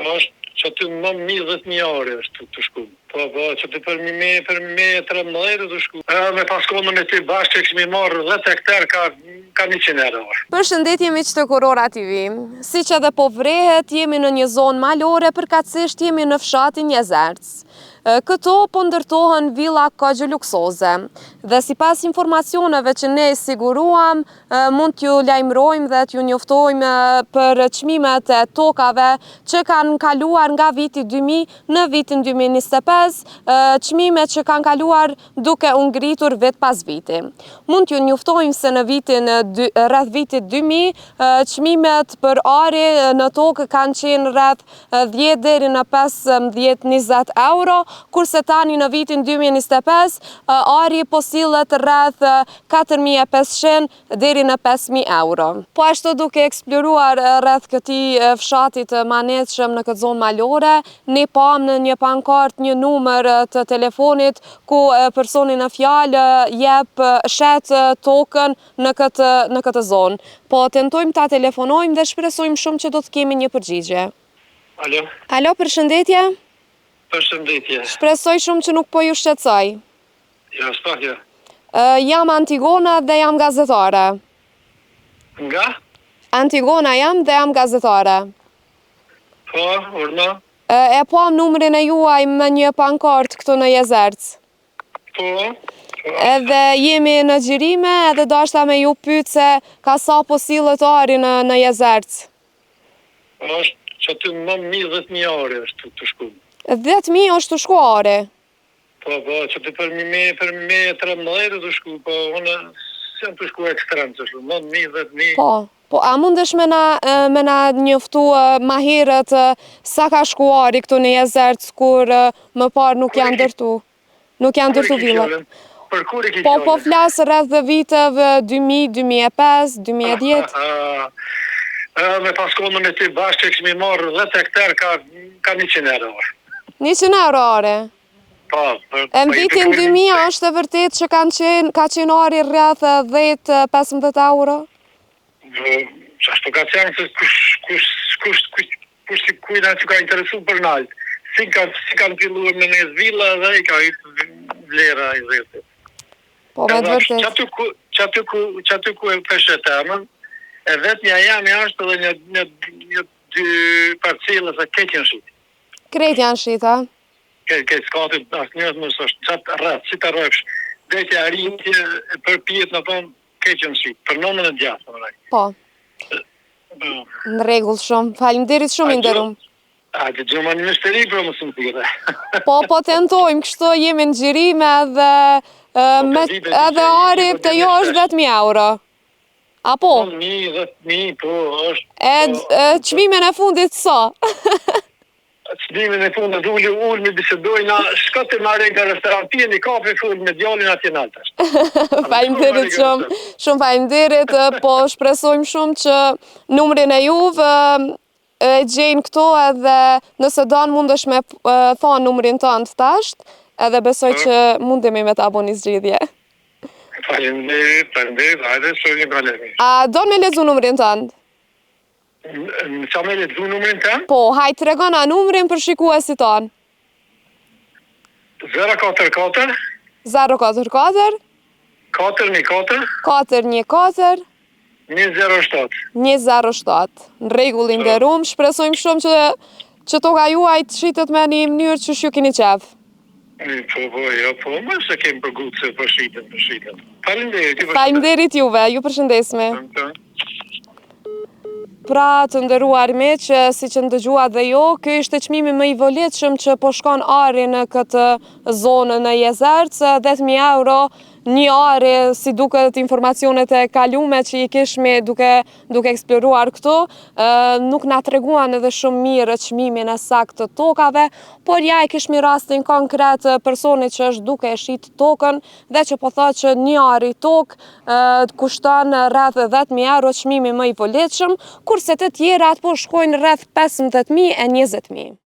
Është që ty më 20.000 euro është të shku. Po, që ty për me 13 të shku. Me paskonë me ty bashkë që këshmi marrë 10 hektar ka 100 euro. Përshëndetje miq të Kurora TV. Siç edhe po vrehet, jemi në një zonë malore, përkatësisht jemi në fshatin Jezerc. Këto po ndërtohen villa kogje luksoze. Dhe sipas informacioneve që ne siguruam, mund t'ju lajmërojmë dhe t'ju njoftojmë për çmimet e tokave që kanë kaluar nga viti 2000 në vitin 2025, çmimet që kanë kaluar duke u ngritur vit pas viti. Mund t'ju njoftojmë se në rreth vitit 2000, çmimet për ari në tokë kanë qenë rreth 10 deri në 15-20 euro, kurse tani në vitin 2025, ari po sillet rreth 4.500 deri në 5.000 euro. Po ashtu duke eksploruar rreth këtij fshati të manetshëm në këtë zonë malore, ne pam në një pankart një numër të telefonit ku personi në fjalë jep shet tokën në këtë zonë. Po tentojmë ta telefonojmë dhe shpresojmë shumë që do të kemi një përgjigje. Alo? Alo, përshëndetje? Përshëndetje. Shpresoj shumë që nuk po ju shqetësoj. Ja, s'pakja. Jam Antigona dhe jam gazetare. Nga? Antigona jam dhe jam gazetare. Po, urna? E po numrin e juaj me një pankart këtu në Jezerc. Po. Edhe jemi në xhirime edhe dashta me ju pyet se ka sa po sillet ari në Jezerc. Është që ty më 20.000 euro është të shku. 10.000 është të shku ari. Po, që ty për me 13 të shku, po unë s'jam të shku ekstrem të shku, më 20.000. Po, a mundesh me na njoftu ma herët sa ka shku ari këtu në Jezerc kur më parë nuk janë ndërtu? Nuk janë ndërtu villat. Për kur e ki fjallën? Po flasë rreth dhe viteve 2000, 2005, 2010. Me paskonë me ty bashkë që këshmi marrë 10 hektar ka 100 euro. 100 euro are? Po. E në vitin 2000 është e vërtet që ka qenë ari rreth 10-15 euro? Ashtu ka qenë se kujna që ka interesu për naltë. Si kanë filluar me një villa dhe i ka hitë vlera i zhete. Po, me të vërtet. Që aty ku e peshe temën, e vetë një jami është edhe një dy parcelës e ketë janë shqit. Kretë janë shqit, a? Ketë skatit asë njësë mësë është qatë rrëtë, si të rrëpsh. Dhejtë e arinjë për pjetë në tonë ketë janë shqit, për nëmën e djathë. Po. Në regull shumë, faleminderit shumë i nderuar. A të gjëma një mështeri për më së më tire. Po tentojmë, kështu jemi në xhirime edhe ari të jo është 10.000 euro. Apo? 10.000, po, është... Çmimin e fundit sa? Çmimin e fundit ullë me bisedojna, shkote marrë nga restoran, pije një kafe full me djallin atje naltash. Faleminderit shumë faleminderit, po shpresojmë shumë që numrin e juve e gjejnë këto edhe nëse donë mundesh me thonë numrin tënd tasht, edhe besoj që mundemi me të aboni zgjidhje. Faleminderit, hajde shojnë galemi. A do me lezu numrin tënd? Qa me lezu numrin tënd? Po, hajtë tregona numrin për shikuesit tonë. 044 044 414 414 207. 207. Në rregull i nderuar, shpresojmë shumë që toka juaj të shitet me një mënyrë që ju keni qef. Po, më se kemë përgutë se për shiten. Faleminderit. Faleminderit juve, ju përshëndesme. Pra të nderuar miq, si që ndëgjua dhe jo, ky ishte çmimi më i volitshëm që po shkon ari në këtë zonë në Jezerc, 10.000 euro. Një ari, si duket informacionet e kalume që i kishmi duke eksploruar këtu, nuk na treguan edhe shumë mirë çmimin e saktë të tokave, por ja e kishmi rastin konkret personit që është duke e shit tokën dhe që po thotë që një ari tokë kushton rreth 10.000 euro çmimi më i volitshëm, kurse të tjerat po shkojnë rreth 15.000 e 20.000.